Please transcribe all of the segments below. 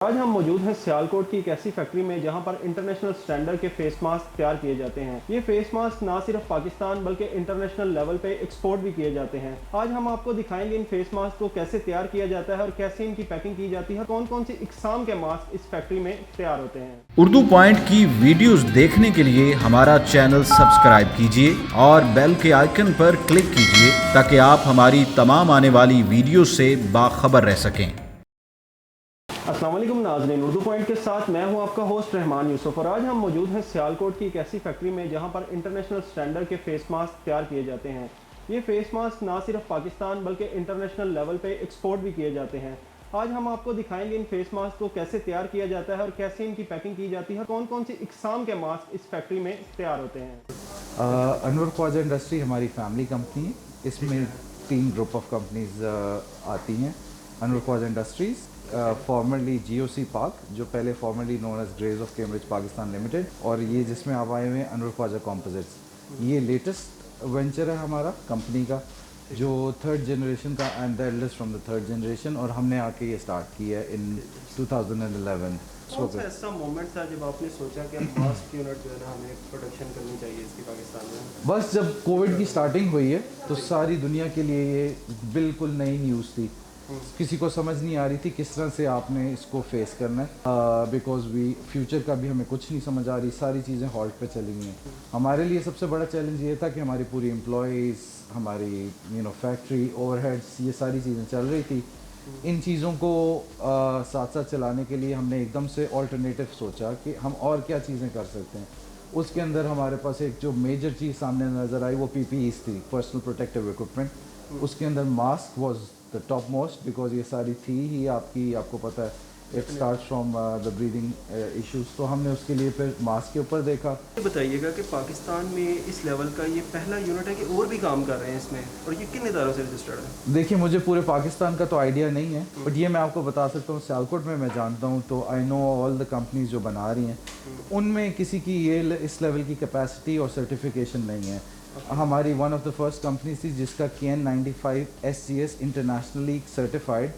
آج ہم موجود ہیں سیالکوٹ کی ایک ایسی فیکٹری میں جہاں پر انٹرنیشنل سٹینڈرڈ کے فیس ماسک تیار کیے جاتے ہیں۔ یہ فیس ماسک نہ صرف پاکستان بلکہ انٹرنیشنل لیول پہ ایکسپورٹ بھی کیے جاتے ہیں۔ آج ہم آپ کو دکھائیں گے ان فیس ماسک کو کیسے تیار کیا جاتا ہے اور کیسے ان کی پیکنگ کی جاتی ہے، کون کون سی اقسام کے ماسک اس فیکٹری میں تیار ہوتے ہیں۔ اردو پوائنٹ کی ویڈیوز دیکھنے کے لیے ہمارا چینل سبسکرائب کیجیے اور بیل کے آئیکن پر کلک کیجیے تاکہ آپ ہماری تمام آنے والی ویڈیوز سے باخبر رہ سکیں۔ السلام علیکم ناظرین، اردو پوائنٹ کے ساتھ میں ہوں آپ کا ہوسٹ رحمان یوسف، اور آج ہم موجود ہیں سیالکوٹ کی ایک ایسی فیکٹری میں جہاں پر انٹرنیشنل سٹینڈرڈ کے فیس ماسک تیار کیے جاتے ہیں۔ یہ فیس ماسک نہ صرف پاکستان بلکہ انٹرنیشنل لیول پہ ایکسپورٹ بھی کیے جاتے ہیں۔ آج ہم آپ کو دکھائیں گے ان فیس ماسک کو کیسے تیار کیا جاتا ہے اور کیسے ان کی پیکنگ کی جاتی ہے، کون کون سی اقسام کے ماسک اس فیکٹری میں تیار ہوتے ہیں۔ انور خواجہ انڈسٹری ہماری فیملی کمپنی ہے۔ اس میں 3 گروپ آف کمپنیز آتی ہیں۔ انور خواجہ انڈسٹریز فارمرلی جی او سی پاک، جو پہلے فارمرلی نون ایز گریز آف کیمبرج پاکستان لمیٹڈ، اور یہ جس میں آپ آئے ہوئے ہیں انور خواجہ کمپوزٹس۔ یہ لیٹسٹ وینچر ہے ہمارا کمپنی کا، جو 3rd جنریشن کا، and the eldest from the 3rd generation, اور ہم نے آ کے یہ اسٹارٹ کیا ہے ان 2011۔ کون سا ایسا مومنٹ تھا جب آپ نے سوچا کہ ماسک یونٹ جو ہے نا ہمیں پروڈکشن کرنی چاہیے اس کی پاکستان میں؟ بس جب کووڈ کی سٹارٹنگ ہوئی ہے تو ساری دنیا کے لیے یہ بالکل نئی نیوز تھی۔ کسی کو سمجھ نہیں آ رہی تھی کس طرح سے آپ نے اس کو فیس کرنا ہے، بیکاز فیوچر کا بھی ہمیں کچھ نہیں سمجھ آ رہی، ساری چیزیں ہالٹ پہ چلی گئی ہیں۔ ہمارے لیے سب سے بڑا چیلنج یہ تھا کہ ہماری پوری امپلائیز، ہماری فیکٹری اوور ہیڈس، یہ ساری چیزیں چل رہی تھی۔ ان چیزوں کو ساتھ ساتھ چلانے کے لیے ہم نے ایک دم سے آلٹرنیٹیو سوچا کہ ہم اور کیا چیزیں کر سکتے ہیں۔ اس کے اندر ہمارے پاس ایک جو میجر چیز سامنے نظر آئی وہ پی پی ایز تھی، پرسنل پروٹیکٹیو ایکوپمنٹ۔ اس کے اندر mask was the topmost, because یہ ساری تھی ہی آپ کو پتہ ہے it start from the breathing issues, تو ہم نے اس کے لیے پھر ماسک کے اوپر دیکھا۔ یہ بتائیے گا کہ پاکستان میں اس لیول کا یہ پہلا یونٹ ہے کہ اور بھی کام کر رہے ہیں اس میں، اور یہ کن اداروں سے رجسٹرڈ ہے؟ دیکھیے مجھے پورے پاکستان کا تو آئیڈیا نہیں ہے، بٹ یہ میں آپ کو بتا سکتا ہوں سیالکوٹ میں جانتا ہوں، تو آئی نو آل دا کمپنیز جو بنا رہی ہیں ان میں کسی کی یہ اس لیول کی کیپیسٹی اور سرٹیفکیشن نہیں ہے۔ ہماری one of the first companies تھی جس کا KN95 SGS internationally certified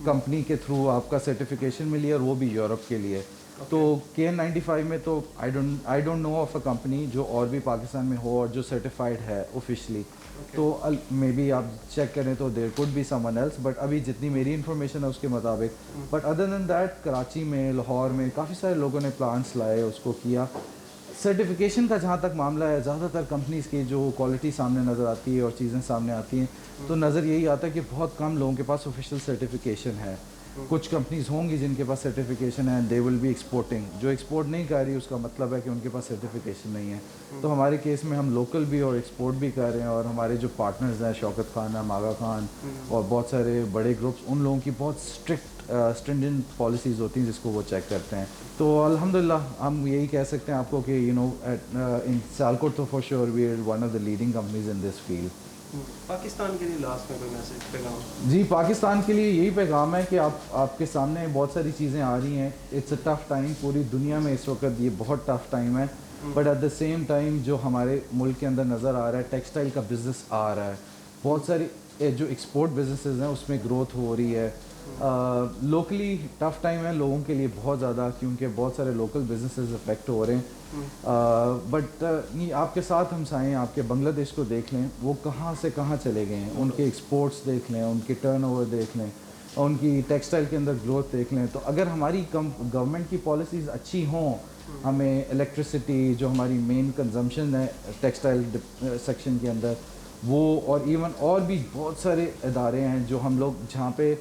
company کے تھرو آپ کا سرٹیفکیشن ملی ہے، اور وہ بھی یورپ کے لیے۔ تو KN95 میں تو I don't know of a company جو اور بھی پاکستان میں ہو اور جو سرٹیفائڈ ہے آفیشلی، تو مے بی آپ چیک کریں تو there could be someone else, but ابھی جتنی میری انفارمیشن ہے اس کے مطابق۔ But other than that Karachi میں، لاہور میں کافی سارے لوگوں نے پلانٹس لائے، اس کو کیا۔ سرٹیفکیشن کا جہاں تک معاملہ ہے، زیادہ تر کمپنیز کی جو کوالٹی سامنے نظر آتی ہے اور چیزیں سامنے آتی ہیں تو نظر یہی آتا ہے کہ بہت کم لوگوں کے پاس آفیشیل سرٹیفکیشن ہے۔ کچھ کمپنیز ہوں گی جن کے پاس سرٹیفکیشن ہے، دے ول بی ایکسپورٹنگ۔ جو ایکسپورٹ نہیں کر رہی اس کا مطلب ہے کہ ان کے پاس سرٹیفکیشن نہیں ہے۔ تو ہمارے کیس میں ہم لوکل بھی اور ایکسپورٹ بھی کر رہے ہیں، اور ہمارے جو پارٹنرز ہیں شوکت خان، ماغا خان اور بہت سارے بڑے گروپس، ان لوگوں کی بہت اسٹرنجنٹ پالیسیز ہوتی ہیں جس کو وہ چیک کرتے ہیں۔ تو الحمدللہ ہم یہی کہہ سکتے ہیں آپ کو کہ ان سیالکوٹ تو for sure we are one of the leading companies in this field. Pakistan کے لیے لاسٹ میں کوئی میسج، پیغام؟ جی، پاکستان کے لیے یہی پیغام ہے کہ آپ کے سامنے بہت ساری چیزیں آ رہی ہیں۔ اٹس اے ٹف ٹائم، پوری دنیا میں اس وقت یہ بہت ٹف ٹائم ہے، but at the same time جو ہمارے ملک کے اندر نظر آ رہا ہے، ٹیکسٹائل کا بزنس آ رہا ہے، بہت ساری جو ایکسپورٹ بزنسز ہیں اس میں گروتھ ہو رہی ہے۔ لوکلی ٹف ٹائم ہے لوگوں کے لیے بہت زیادہ، کیونکہ بہت سارے لوکل بزنسز افیکٹ ہو رہے ہیں، بٹ آپ کے ساتھ ہمسائیں، آپ کے بنگلہ دیش کو دیکھ لیں، وہ کہاں سے کہاں چلے گئے ہیں، ان کے ایکسپورٹس دیکھ لیں، ان کے ٹرن اوور دیکھ لیں، اور ان کی ٹیکسٹائل کے اندر گروتھ دیکھ لیں۔ تو اگر ہماری گورنمنٹ کی پالیسیز اچھی ہوں، ہمیں الیکٹریسٹی جو ہماری مین کنزمپشن ہے ٹیکسٹائل سیکشن کے اندر، وہ اور ایون اور بھی بہت سارے ادارے ہیں جو ہم لوگ، جہاں پہ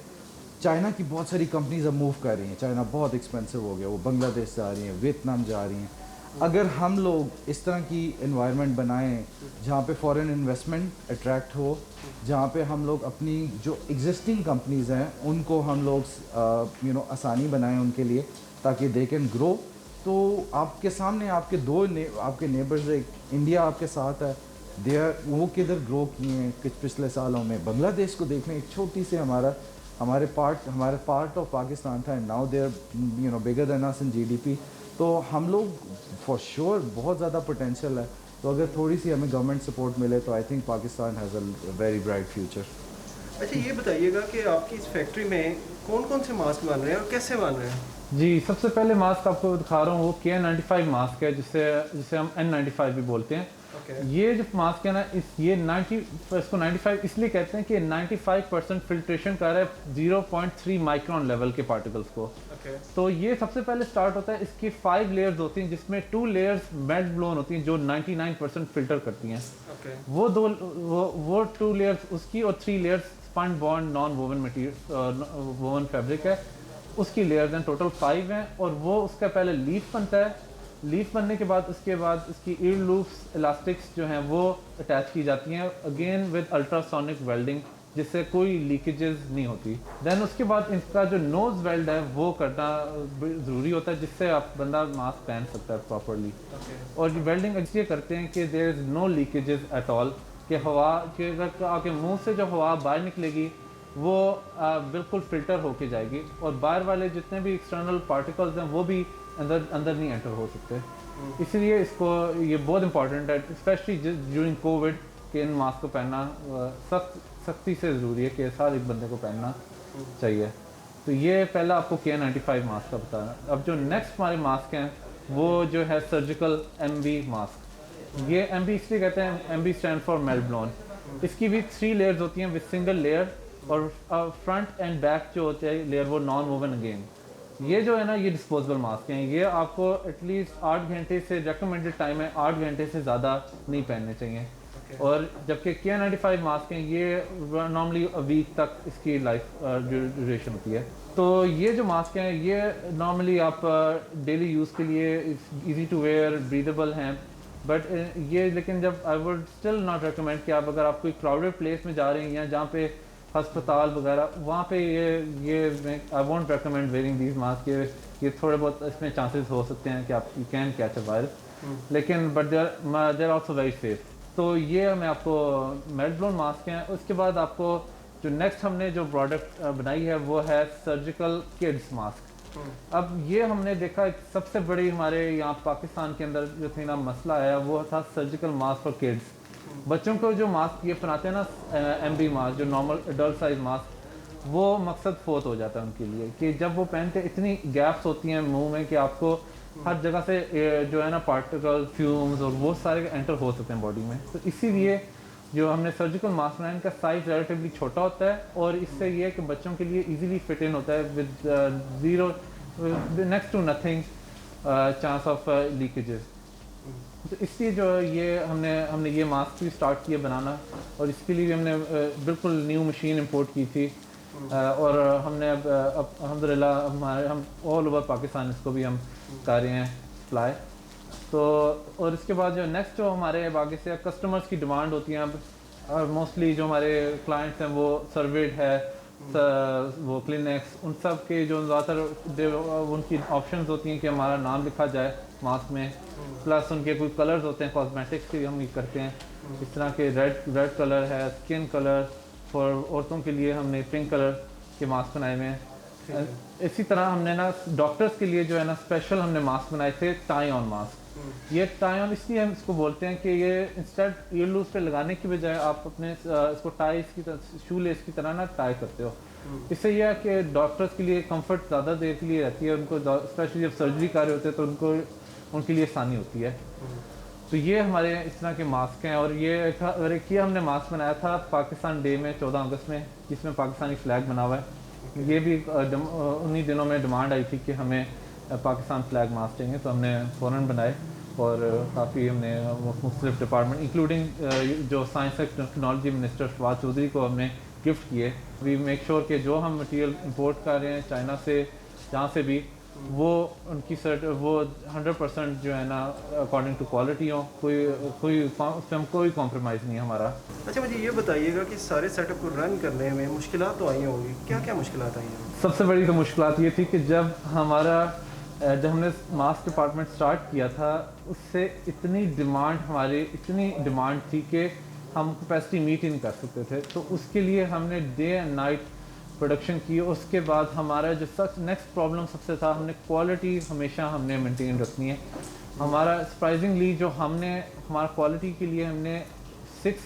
چائنا کی بہت ساری کمپنیز اب موو کر رہی ہیں، چائنا بہت ایکسپینسو ہو گیا، وہ بنگلہ دیش جا رہی ہیں، ویتنام جا رہی ہیں۔ اگر ہم لوگ اس طرح کی انوائرمنٹ بنائیں جہاں پہ فارن انویسٹمنٹ اٹریکٹ ہو، جہاں پہ ہم لوگ اپنی جو ایگزسٹنگ کمپنیز ہیں ان کو ہم لوگ آسانی بنائیں ان کے لیے تاکہ دے کین گرو، تو آپ کے سامنے آپ کے آپ کے نیبرز، ایک انڈیا آپ کے ساتھ ہے، وہ کدھر گرو کیے ہیں کچھ پچھلے سالوں میں۔ بنگلہ دیش کو دیکھ لیں، ایک چھوٹی سے ہمارے پارٹ آف پاکستان تھا، and now they are bigger than us in GDP۔ تو ہم لوگ فار شیور بہت زیادہ پوٹینشیل ہے، تو اگر تھوڑی سی ہمیں گورنمنٹ سپورٹ ملے تو I think Pakistan has a very bright future. اچھا، یہ بتائیے گا کہ آپ کی اس فیکٹری میں کون کون سے ماسک بن رہے ہیں اور کیسے بن رہے ہیں؟ جی سب سے پہلے ماسک آپ کو دکھا رہا ہوں وہ KN95 ماسک ہے جسے ہم N95 بھی بولتے ہیں. یہ جو ماسک ہے نا اس کو 95 اس لیے کہتے ہیں کہ 95% فلٹریشن کر رہا ہے 0.3 مائکرون لیول کے پارٹیکلس کو. تو یہ سب سے پہلے سٹارٹ ہوتا ہے, اس کی 5 لیئرز ہوتی ہیں جس میں 2 لیئرز میلٹ بلون ہوتی ہیں جو 99% فلٹر کرتی ہیں. وہ 2 لیئرز اس کی اور 3 layers spun bond non woven material woven fabric ہے, اس کی لیئرز ہیں ٹوٹل 5 ہیں. اور وہ اس کا پہلے لیف بنتا ہے, لیف بننے کے بعد اس کی ایئر لوپس الاسٹکس جو ہیں وہ اٹیچ کی جاتی ہیں اگین ود الٹراسونک ویلڈنگ جس سے کوئی لیکیجز نہیں ہوتی. دین اس کے بعد ان کا جو نوز ویلڈ ہے وہ کرنا ضروری ہوتا ہے جس سے آپ بندہ ماسک پہن سکتا ہے پراپرلی. اور یہ ویلڈنگ اس لیے کرتے ہیں کہ دیر از نو لیکیجز ایٹ آل, کہ ہوا کہ آپ کے منہ سے جو ہوا باہر نکلے گی وہ بالکل فلٹر ہو کے جائے گی اور باہر والے جتنے بھی ایکسٹرنل پارٹیکلز ہیں وہ بھی اندر نہیں انٹر ہو سکتے. اسی لیے اس کو یہ بہت امپورٹنٹ ہے اسپیشلی ڈیورنگ کووڈ کہ ان ماسک کو پہننا سختی سے ضروری ہے کہ ہر ایک بندے کو پہننا چاہیے. تو یہ پہلا آپ کو KN95 ماسک کا بتانا. اب جو نیکسٹ ہمارے ماسک ہیں وہ جو ہے سرجیکل MB ماسک. یہ MB اس لیے کہتے ہیں, MB stand for melt blown. اس کی بھی 3 لیئرز ہوتی ہیں وتھ سنگل لیئر اور فرنٹ اینڈ بیک جو ہوتے ہیں لیئر وہ نان ووون اگین. یہ جو ہے نا یہ ڈسپوزبل ماسک ہیں, یہ آپ کو ایٹ لیسٹ 8 گھنٹے سے ریکمینڈڈ ٹائم ہے 8 گھنٹے سے زیادہ نہیں پہننے چاہیے. اور جبکہ KN95 ماسک ہیں یہ نارملی ویک تک اس کی لائف ڈیوریشن ہوتی ہے. تو یہ جو ماسک ہیں یہ نارملی آپ ڈیلی یوز کے لیے ایزی ٹو ویئر بریدیبل ہیں. بٹ یہ لیکن جب I would still not recommend کہ آپ اگر آپ کوئی کراؤڈیڈ پلیس میں جا رہے ہیں یا جہاں پہ ہسپتال وغیرہ وہاں پہ یہ I won't recommend wearing these mask. یہ تھوڑے بہت اس میں چانسز ہو سکتے ہیں کہ آپ you can catch a virus, لیکن but they are also very safe. تو یہ میں آپ کو میلٹ بلون ماسک ہیں. اس کے بعد آپ کو جو نیکسٹ ہم نے جو پروڈکٹ بنائی ہے وہ ہے سرجیکل کڈس ماسک. اب یہ ہم نے دیکھا سب سے بڑی ہمارے یہاں پاکستان کے اندر جو تھی نا مسئلہ آیا وہ تھا سرجیکل ماسک فار کڈس. بچوں کو جو ماسک یہ بناتے ہیں نا MB ماسک جو نارمل ایڈلٹ سائز ماسک, وہ مقصد فوت ہو جاتا ہے ان کے لیے کہ جب وہ پہنتے اتنی گیپس ہوتی ہیں منہ میں کہ آپ کو ہر جگہ سے جو ہے نا پارٹیکل فیومز اور وہ سارے انٹر ہو سکتے ہیں باڈی میں. تو اسی لیے جو ہم نے سرجیکل ماسک بنایا ان کا سائز ریلیٹیولی چھوٹا ہوتا ہے اور اس سے یہ ہے کہ بچوں کے لیے ایزیلی فٹ ان ہوتا ہے with zero next to nothing chance of leakages. تو اس لیے جو یہ ہم نے یہ ماسک بھی اسٹارٹ کیا بنانا اور اس کے لیے بھی ہم نے بالکل نیو مشین امپورٹ کی تھی اور ہم نے اب الحمدللہ ہم آل اوور پاکستان اس کو بھی ہم کر رہے ہیں سپلائی. تو اور اس کے بعد جو نیکسٹ جو ہمارے آگے سے کسٹمرز کی ڈیمانڈ ہوتی ہیں اب, اور موسٹلی جو ہمارے کلائنٹس ہیں وہ سرویڈ ہے, وہ کلینکس, ان سب کے جو زیادہ تر ان کی آپشنز ہوتی ہیں کہ ہمارا نام لکھا جائے ماسک میں, پلس ان کے کوئی کلرز ہوتے ہیں کاسمیٹکس کے ہم یہ کرتے ہیں اس طرح کے ریڈ کلر ہے, اسکن کلر, اور عورتوں کے لیے ہم نے پنک کلر کے ماسک بنائے ہوئے ہیں. اسی طرح ہم نے نا ڈاکٹرز کے لیے جو ہے نا اسپیشل ہم نے ماسک بنائے تھے ٹائی آن ماسک. یہ ٹائی آن اس لیے ہم اس کو بولتے ہیں کہ یہ انسٹیڈ ایئر لوز پہ لگانے کی بجائے آپ اپنے اس کو ٹائیز کی طرح شو لیس کی طرح نا ٹائی کرتے ہو. اس سے یہ ہے کہ ڈاکٹرز کے لیے کمفرٹ زیادہ دیر کے لیے رہتی ہے, ان کو اسپیشلی جب سرجری کر رہے ہوتے ہیں تو ان کے لیے آسانی ہوتی ہے. تو یہ ہمارے اس طرح کے ماسک ہیں. اور یہ ہم نے ماسک بنایا تھا پاکستان ڈے میں 14 اگست میں, جس میں پاکستانی فلیگ بنا ہوا ہے. یہ بھی انہی دنوں میں ڈیمانڈ آئی تھی کہ ہمیں پاکستان فلیگ ماسک چاہیے, تو ہم نے فوراً بنائے اور کافی ہم نے مختلف ڈپارٹمنٹ انکلوڈنگ جو science and technology minister Fawad Chaudhry کو ہم نے گفٹ کیے. وی میک شور کہ جو ہم مٹیریل امپورٹ کر رہے ہیں چائنا سے جہاں سے بھی, وہ ان کی وہ 100% جو ہے نا اکارڈنگ ٹو کوالٹی ہوں, کوئی کمپرومائز نہیں ہے ہمارا. اچھا مجھے یہ بتائیے گا کہ سارے سیٹ اپ کو رن کرنے میں مشکلات تو آئی ہوں گی, کیا کیا مشکلات آئی ہیں؟ سب سے بڑی تو مشکلات یہ تھی کہ جب ہم نے ماسک ڈپارٹمنٹ اسٹارٹ کیا تھا اس سے اتنی ڈیمانڈ تھی کہ ہم کیپیسٹی میٹ ہی نہیں کر سکتے تھے. تو اس کے لیے ہم نے ڈے اینڈ نائٹ پروڈکشن کی. اس کے بعد ہمارا جو نیکسٹ پرابلم سب سے تھا, ہم نے کوالٹی ہمیشہ ہم نے مینٹین رکھنی ہے. ہمارا سرپرائزنگلی جو ہمارا کوالٹی کے لیے ہم نے 6